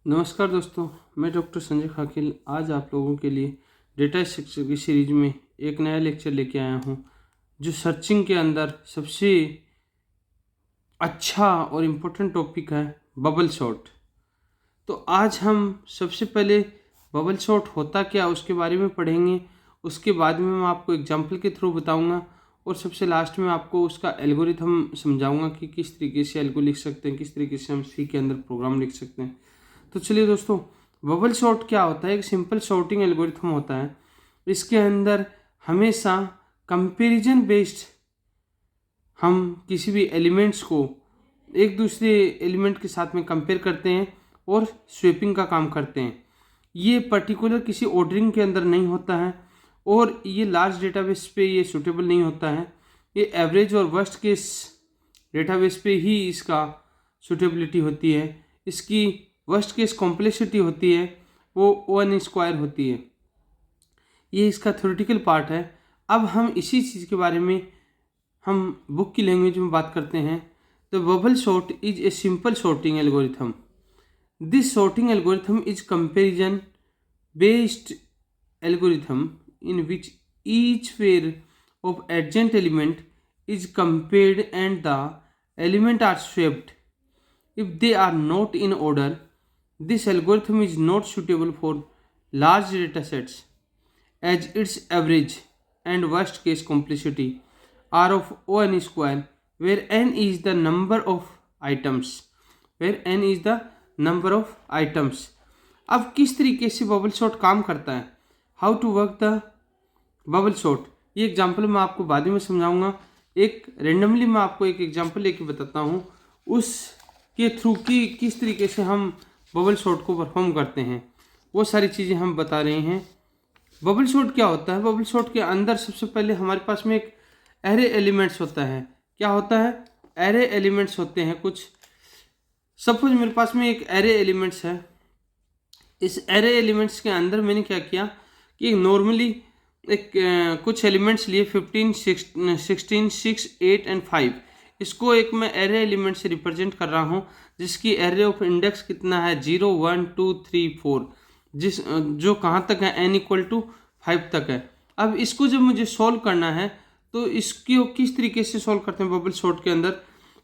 नमस्कार दोस्तों, मैं डॉक्टर संजय खाकिल आज आप लोगों के लिए डेटा स्ट्रक्चर की सीरीज में एक नया लेक्चर लेके आया हूं, जो सर्चिंग के अंदर सबसे अच्छा और इम्पोर्टेंट टॉपिक है बबल सॉर्ट। तो आज हम सबसे पहले बबल सॉर्ट होता क्या उसके बारे में पढ़ेंगे। उसके बाद में मैं आपको एग्जाम्पल के थ्रू बताऊंगा और सबसे लास्ट में आपको उसका एल्गोरिथम समझाऊंगा कि किस तरीके से एल्गो लिख सकते हैं, किस तरीके से हम सी के अंदर प्रोग्राम लिख सकते हैं। तो चलिए दोस्तों, बबल सॉर्ट क्या होता है? एक सिंपल सॉर्टिंग एल्गोरिथम होता है। इसके अंदर हमेशा कंपैरिजन बेस्ड हम किसी भी एलिमेंट्स को एक दूसरे एलिमेंट के साथ में कंपेयर करते हैं और स्वेपिंग का काम करते हैं। ये पर्टिकुलर किसी ऑर्डरिंग के अंदर नहीं होता है और ये लार्ज डेटाबेस पे ये सूटेबल नहीं होता है। ये एवरेज और वर्स्ट केस डेटाबेस पे ही इसका सूटेबिलिटी होती है। इसकी वर्स्ट केस कॉम्प्लेक्सिटी होती है वो O(n)² होती है। ये इसका थ्योरेटिकल पार्ट है। अब हम इसी चीज़ के बारे में हम बुक की लैंग्वेज में बात करते हैं। The bubble sort is a simple sorting algorithm. This sorting algorithm is comparison based algorithm in which each pair of adjacent element is compared and the element are swapped if they are not in order. This algorithm is not suitable for large datasets as its average and worst case complexity are of O(n)², where n is the number of items. अब किस तरीके से bubble sort काम करता है, how to work the bubble sort, ये example मैं आपको बाद में समझाऊंगा। एक रेंडमली मैं आपको एक एग्जाम्पल लेके बताता हूँ उसके थ्रू की किस तरीके से हम बबल सॉर्ट को परफॉर्म करते हैं, वो सारी चीज़ें हम बता रहे हैं। बबल सॉर्ट क्या होता है? बबल सॉर्ट के अंदर सबसे पहले हमारे पास में एक एरे एलिमेंट्स होता है। क्या होता है? एरे एलिमेंट्स होते हैं कुछ। सपोज मेरे पास में एक एरे एलिमेंट्स है। इस एरे एलिमेंट्स के अंदर मैंने क्या किया कि नॉर्मली एक कुछ एलिमेंट्स लिए 15, 16, 6, 8 एंड 5। इसको एक मैं एरे एलिमेंट से रिप्रेजेंट कर रहा हूँ जिसकी एरे ऑफ इंडेक्स कितना है 0, 1, 2, 3, 4, जो कहाँ तक है n=5 तक है। अब इसको जब मुझे सॉल्व करना है तो इसको किस तरीके से सॉल्व करते हैं बबल सॉर्ट के अंदर।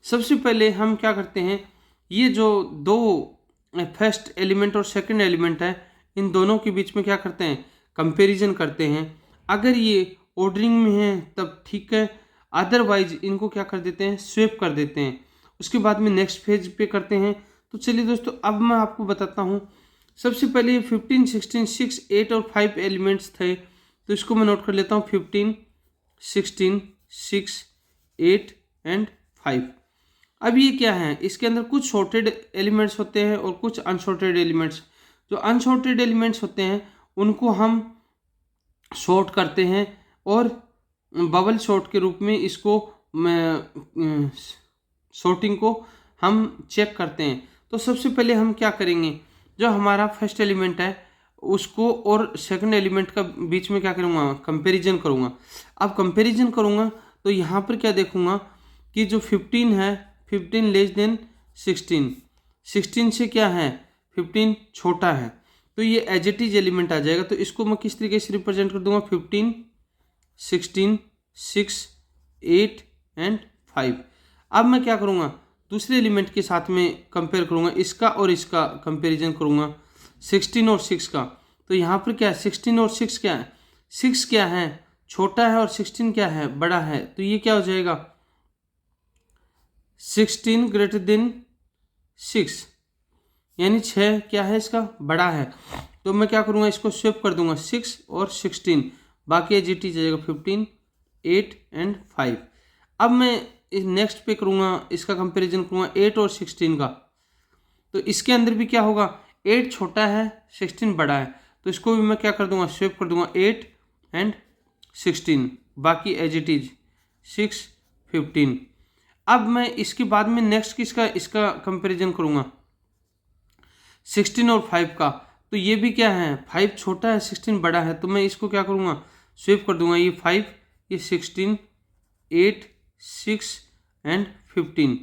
सबसे पहले हम क्या करते हैं, ये जो दो फर्स्ट एलिमेंट और सेकंड एलिमेंट है इन दोनों के बीच में क्या करते हैं, कंपैरिजन करते हैं। अगर ये ऑर्डरिंग में है तब ठीक है, अदरवाइज इनको क्या कर देते हैं, स्वेप कर देते हैं। उसके बाद में नेक्स्ट फेज पे करते हैं। तो चलिए दोस्तों, अब मैं आपको बताता हूँ। सबसे पहले 15, 16, 6, 8 और 5 एलिमेंट्स थे, तो इसको मैं नोट कर लेता हूँ 15, 16, 6, 8 एंड 5। अब ये क्या है, इसके अंदर कुछ सॉर्टेड एलिमेंट्स होते हैं और कुछ अनसॉर्टेड एलिमेंट्स। जो अनसॉर्टेड एलिमेंट्स होते हैं उनको हम सॉर्ट करते हैं और बबल सॉर्ट के रूप में इसको सॉर्टिंग को हम चेक करते हैं। तो सबसे पहले हम क्या करेंगे, जो हमारा फर्स्ट एलिमेंट है उसको और सेकंड एलिमेंट का बीच में क्या करूँगा, कंपैरिजन करूँगा। अब कंपैरिजन करूँगा तो यहाँ पर क्या देखूँगा कि जो 15 है 15 लेस देन 16, 16 से क्या है 15 छोटा है, तो ये एज इट इज एलिमेंट आ जाएगा। तो इसको मैं किस तरीके से रिप्रेजेंट कर दूंगा, 15, 16, 6, 8 एंड 5। अब मैं क्या करूँगा, दूसरे एलिमेंट के साथ में कंपेयर करूँगा, इसका और इसका कंपैरिजन करूँगा 16 और 6 का। तो यहाँ पर क्या है, 16 और 6 क्या है, 6 क्या है छोटा है और 16 क्या है बड़ा है। तो ये क्या हो जाएगा 16 ग्रेटर देन 6, यानी 6 क्या है इसका बड़ा है। तो मैं क्या करूँगा, इसको स्वेप कर दूंगा 6 और 16, बाकी एज इट इज जाएगा 15, 8 एंड 5। अब मैं इस नेक्स्ट पे करूँगा, इसका कंपैरिजन करूँगा 8 और 16 का। तो इसके अंदर भी क्या होगा, 8 छोटा है 16 बड़ा है, तो इसको भी मैं क्या कर दूंगा, स्वेप कर दूंगा 8 एंड 16, बाकी एज इट इज 6, 15। अब मैं इसके बाद में नेक्स्ट किसका इसका कंपैरिजन करूँगा 16 और 5 का। तो ये भी क्या है, 5 छोटा है 16 बड़ा है, तो मैं इसको क्या करूँगा, स्वेप कर दूंगा, ये 5, ये 16, 8, 6 एंड 15।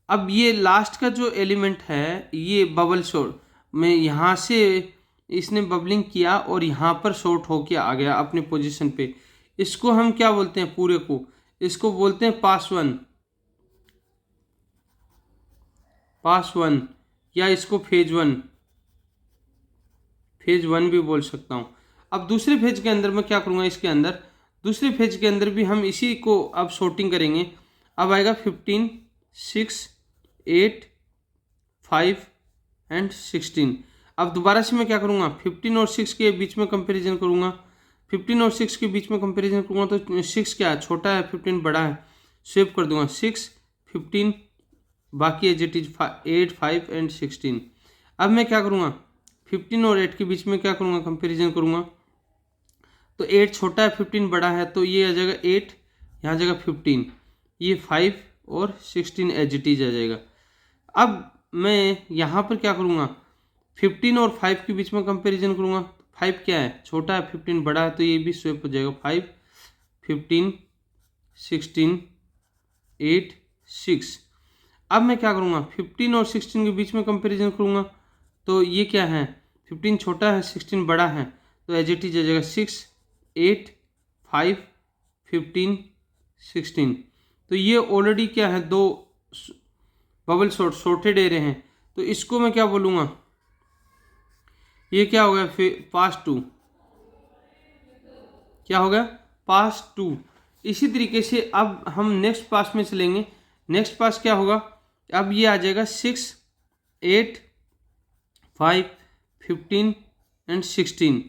अब ये लास्ट का जो एलिमेंट है ये बबल सॉर्ट, मैं यहाँ से इसने बबलिंग किया और यहाँ पर शॉर्ट होके आ गया अपने पोजीशन पे, इसको हम क्या बोलते हैं, पूरे को इसको बोलते हैं पास वन, या इसको फेज वन भी बोल सकता हूँ। अब दूसरे फेज के अंदर मैं क्या करूँगा, इसके अंदर दूसरे फेज के अंदर भी हम इसी को अब शॉर्टिंग करेंगे। अब आएगा 15, 6, 8, 5 एंड 16। अब दोबारा से मैं क्या करूँगा, 15 और 6 के बीच में कंपैरिजन करूँगा। 15 और 6 के बीच में कंपैरिजन करूँगा तो 6 क्या है, छोटा है, 15 बड़ा है, स्विप कर दूंगा 6, 15, बाकी एज इट इज 8, 5 एंड 16। अब मैं क्या करूँगा, 15 और 8 के बीच में क्या करूँगा, कंपैरिजन करूँगा। तो 8 छोटा है, 15 बड़ा है, तो ये आ जाएगा 8, यहाँ आ जाएगा 15, ये 5 और 16 एज इट इज आ जाएगा। अब मैं यहाँ पर क्या करूँगा, 15 और 5 के बीच में कंपैरिजन करूँगा। 5 क्या है, छोटा है, 15 बड़ा है, तो ये भी स्विप हो जाएगा 5, 15, 16, 8, 6। अब मैं क्या करूँगा, 15 और 16 के बीच में कंपैरिजन करूँगा। तो ये क्या है, 15 छोटा है, 16 बड़ा है, तो एज इट इज आ जाएगा 6, 8, 5, 15, 16। तो ये ऑलरेडी क्या है, दो बबल सॉर्टेड एरे हैं, तो इसको मैं क्या बोलूँगा, ये क्या हो गया, पास टू, क्या हो गया, पास टू। इसी तरीके से अब हम नेक्स्ट पास में चलेंगे। नेक्स्ट पास क्या होगा, अब ये आ जाएगा 6, 8, 5, 15 एंड 16।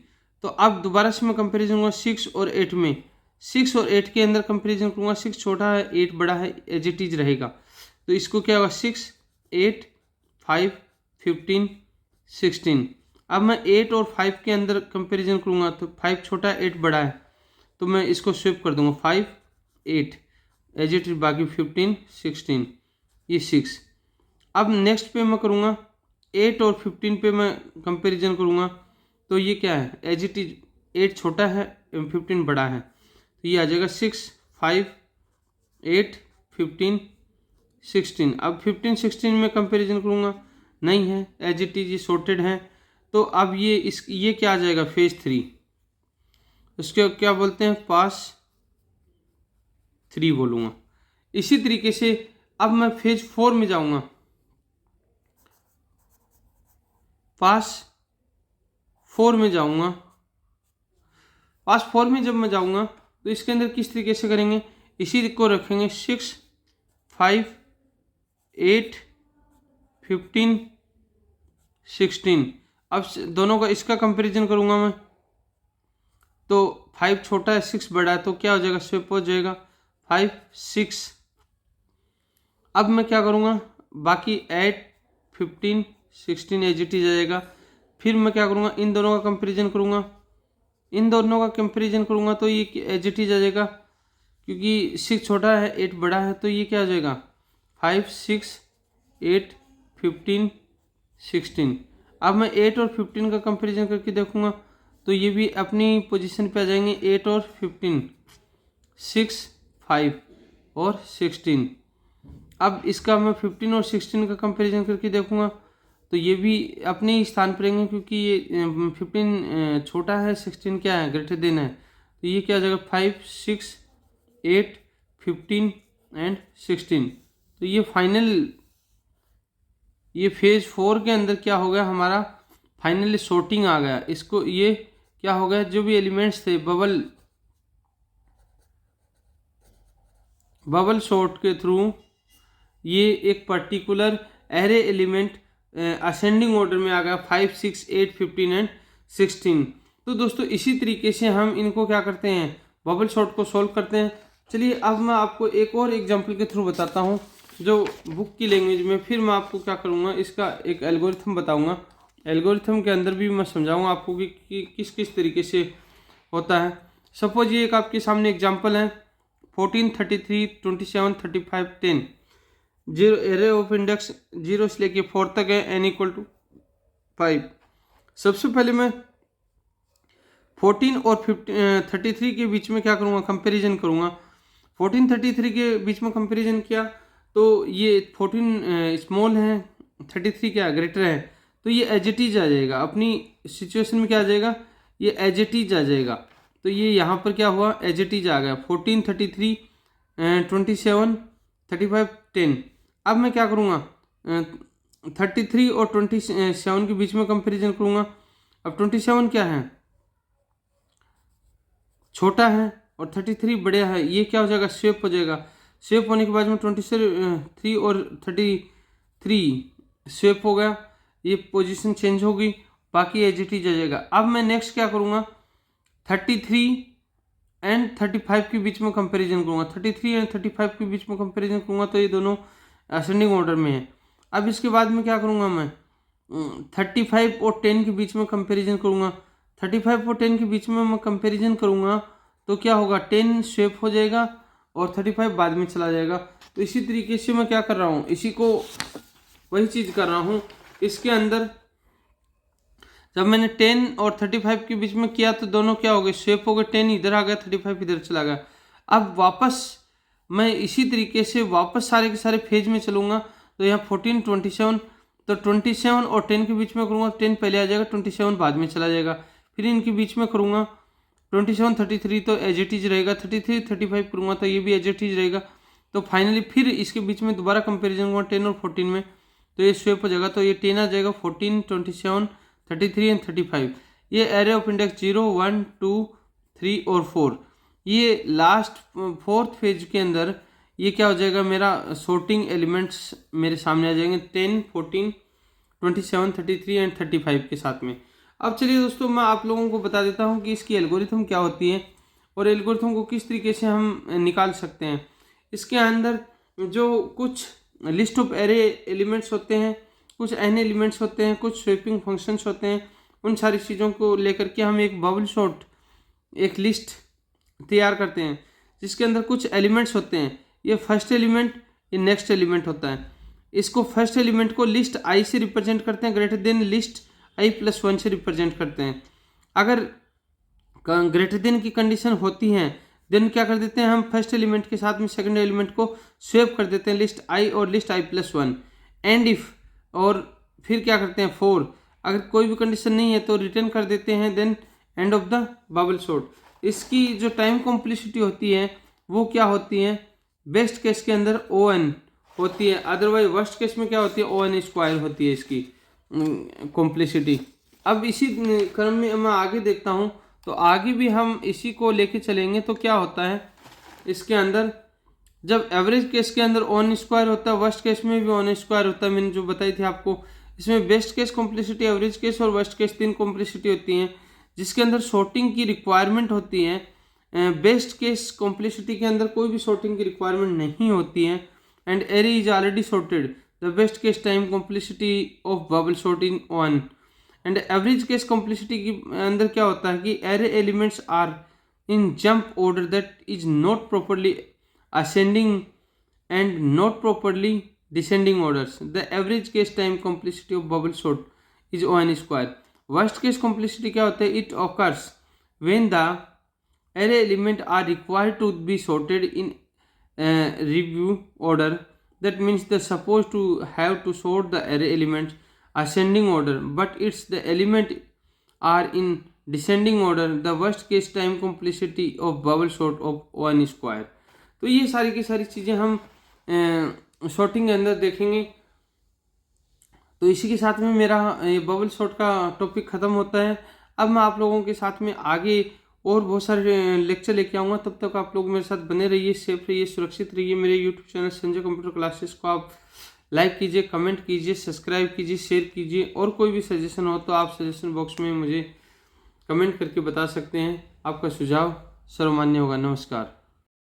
तो अब दोबारा से मैं कंपैरिजन करूँगा 6 और 8 में। 6 और 8 के अंदर कंपैरिजन करूँगा, 6 छोटा है, 8 बड़ा है, एज इट इज रहेगा। तो इसको क्या होगा, 6, 8, 5, 15, 16। अब मैं 8 और 5 के अंदर कंपैरिजन करूँगा, तो 5 छोटा है, 8 बड़ा है, तो मैं इसको स्विप कर दूंगा 5, 8 एज इट इज, बाकी 15, 16, ये 6। अब नेक्स्ट पे मैं करूँगा 8 और 15 पे मैं कंपैरिजन करूँगा, तो ये क्या है, एज इट इज, 8 छोटा है, 15 बड़ा है, तो ये आ जाएगा 6, 5, 8, 15, 16। अब 15, 16 में कंपैरिजन करूँगा, नहीं है, एज इट इज, ये सॉर्टेड है। तो अब ये क्या आ जाएगा, फेज 3, इसको क्या बोलते हैं, पास 3 बोलूँगा। इसी तरीके से अब मैं फेज 4 में जाऊँगा। पास 4 में जाऊँगा। पास 4 में जब मैं जाऊँगा तो इसके अंदर किस तरीके से करेंगे, इसी को रखेंगे 6, 5, 8, 15, 16। अब दोनों का इसका कंपैरिजन करूँगा मैं, तो 5 छोटा है, 6 बड़ा है, तो क्या हो जाएगा, स्विप हो जाएगा 5, 6। अब मैं क्या करूँगा, बाकी 8, 15, 16 एज इट इज आ जाएगा। फिर मैं क्या करूँगा, इन दोनों का कंपैरिजन करूँगा। इन दोनों का कंपैरिजन करूँगा तो ये एज इट इज आ जाएगा, क्योंकि 6 छोटा है, 8 बड़ा है, तो ये क्या हो जाएगा, 5, 6, 8, 15, 16। अब मैं 8 और 15 का कंपैरिजन करके देखूँगा, तो ये भी अपनी पोजीशन पे आ जाएंगे, 8 और 15, 6, 5 और 16। अब इसका मैं 15 और 16 का कंपैरिजन करके देखूँगा, तो ये भी अपने ही स्थान पर रहेंगे, क्योंकि ये 15 छोटा है, 16 क्या है, ग्रेटर देन है, तो ये क्या आ जाएगा, 5, 6, 8, 15 एंड 16। तो ये फाइनल, ये फेज 4 के अंदर क्या हो गया, हमारा फाइनली सॉर्टिंग आ गया। इसको ये क्या हो गया, जो भी एलिमेंट्स थे बबल सॉर्ट के थ्रू, ये एक particular array element ascending order में आ गया, 5, 6, 8, 15 एंड 16। तो दोस्तों इसी तरीके से हम इनको क्या करते हैं, बबल सॉर्ट को सॉल्व करते हैं। चलिए अब मैं आपको एक और एग्जांपल के थ्रू बताता हूँ, जो बुक की लैंग्वेज में। फिर मैं आपको क्या करूँगा, इसका एक एल्गोरिथम बताऊँगा। एल्गोरिथम के अंदर भी मैं समझाऊँगा आपको कि किस किस तरीके से होता है। सपोज ये एक आपके सामने एग्जाम्पल है, 14, 33, 27, 35, 10। जीरो एरे ऑफ इंडेक्स 0 से लेके 4 तक है, n = 5। सबसे पहले मैं 14 और 33 के बीच में क्या करूँगा, कंपैरिजन करूँगा। 14, 33 के बीच में कंपैरिजन किया तो ये 14 स्मॉल है, 33 क्या ग्रेटर है, तो ये एज इट इज आ जाएगा, अपनी सिचुएशन में क्या आ जाएगा, ये एज इट इज आ जाएगा। तो ये यहाँ पर क्या हुआ, एज इट इज आ गया 14, 33, 27, 35, 10। अब मैं क्या करूँगा, 33 और 27 के बीच में कंपेरिजन करूँगा। अब 27 क्या है, छोटा है, और 33 बड़ा है, ये क्या हो जाएगा, स्वेप हो जाएगा। स्वेप होने के बाद में 23 और 33 स्वेप हो गया, ये पोजीशन चेंज होगी, बाकी एज इट इज आ जाएगा। अब मैं नेक्स्ट क्या करूँगा, 33 एंड 35 के बीच में कंपैरिजन करूँगा। 33 एंड 35 के बीच में कंपैरिजन करूँगा, तो ये दोनों असेंडिंग ऑर्डर में है। अब इसके बाद में क्या करूँगा, मैं 35 और 10 के बीच में कंपैरिजन करूँगा। 35 और 10 के बीच में मैं कंपैरिजन करूँगा तो क्या होगा, 10 स्वेप हो जाएगा और 35 बाद में चला जाएगा। तो इसी तरीके से मैं क्या कर रहा हूँ, इसी को वही चीज़ कर रहा हूँ। इसके अंदर जब मैंने 10 और 35 के बीच में किया तो दोनों क्या हो गए, स्वेप हो गए, 10 इधर आ गया, 35 इधर चला गया। अब वापस मैं इसी तरीके से वापस सारे के सारे फेज में चलूँगा। तो यहाँ 14, 27, तो 27 और 10 के बीच में करूँगा, 10 पहले आ जाएगा, 27 बाद में चला जाएगा। फिर इनके बीच में करूँगा 27, 33 तो एज इट इज रहेगा, 33, 35 करूँगा तो ये भी एज इट इज रहेगा। तो फाइनली फिर इसके बीच में दोबारा कंपेरिजन करूँगा 10 और 14 में, तो ये स्वेप हो जाएगा। तो ये 10 आ जाएगा, 14, 27, 33 एंड 35। ये एरे ऑफ इंडेक्स 0, 1, 2, 3 और 4। ये लास्ट फोर्थ फेज के अंदर ये क्या हो जाएगा, मेरा सॉर्टिंग एलिमेंट्स मेरे सामने आ जाएंगे 10, 14, 27, 33 एंड 35 के साथ में। अब चलिए दोस्तों, मैं आप लोगों को बता देता हूँ कि इसकी एल्गोरिथम क्या होती है और एल्गोरिथम को किस तरीके से हम निकाल सकते हैं। इसके अंदर जो कुछ लिस्ट ऑफ एरे एलिमेंट्स होते हैं, कुछ एन एलिमेंट्स होते हैं, कुछ स्वीपिंग फंक्शंस होते हैं, उन सारी चीज़ों को लेकर के हम एक बबल सॉर्ट एक लिस्ट तैयार करते हैं जिसके अंदर कुछ एलिमेंट्स होते हैं। ये फर्स्ट एलिमेंट, ये नेक्स्ट एलिमेंट होता है। इसको फर्स्ट एलिमेंट को लिस्ट आई से रिप्रेजेंट करते हैं, ग्रेटर देन लिस्ट i+1 से रिप्रेजेंट करते हैं। अगर ग्रेटर देन की कंडीशन होती है देन क्या कर देते हैं, हम फर्स्ट एलिमेंट के साथ में सेकंड एलिमेंट को स्वेप कर देते हैं, लिस्ट i और लिस्ट i+1। एंड इफ, और फिर क्या करते हैं 4, अगर कोई भी कंडीशन नहीं है तो रिटर्न कर देते हैं, then end of the bubble sort. इसकी जो टाइम कॉम्प्लेक्सिटी होती है वो क्या होती है, बेस्ट केस के अंदर O(n) होती है, अदरवाइज वर्स्ट केस में क्या होती है, O(n²) होती है इसकी कॉम्प्लेक्सिटी। अब इसी क्रम में मैं आगे देखता हूँ, तो आगे भी हम इसी को लेके चलेंगे। तो क्या होता है इसके अंदर, जब एवरेज केस के अंदर O(n² होता है, वर्स्ट केस में भी O(n² होता है, मैंने जो बताई थी आपको। इसमें best case complexity, average case और वर्स्ट केस 3 कॉम्प्लेक्सिटी होती हैं जिसके अंदर सॉर्टिंग की रिक्वायरमेंट होती है। बेस्ट केस कॉम्प्लेक्सिटी के अंदर कोई भी सॉर्टिंग की रिक्वायरमेंट नहीं होती है, and array is already sorted, the best case time complexity of bubble sort in 1। And average case complexity के अंदर क्या होता है कि array elements are in jump order that is not properly ascending and not properly descending orders. The average case time complexity of bubble sort is O(n²). Worst case complexity क्या होता है, it occurs when the array element are required to be sorted in review order. That means the supposed to have to sort the array elements ascending order, but it's the element are in descending order. The worst case time complexity of bubble sort of O(n²). तो ये सारी की सारी चीज़ें हम sorting के अंदर देखेंगे। तो इसी के साथ में मेरा ये बबल सॉर्ट का टॉपिक ख़त्म होता है। अब मैं आप लोगों के साथ में आगे और बहुत सारे लेक्चर लेके आऊँगा। तब तक आप लोग मेरे साथ बने रहिए, सेफ रहिए, सुरक्षित रहिए। मेरे YouTube channel Sanjay computer classes को आप लाइक कीजिए, कमेंट कीजिए, सब्सक्राइब कीजिए, शेयर कीजिए। और कोई भी सजेशन हो तो आप सजेशन बॉक्स में मुझे कमेंट करके बता सकते हैं। आपका सुझाव सर्वमान्य होगा। नमस्कार।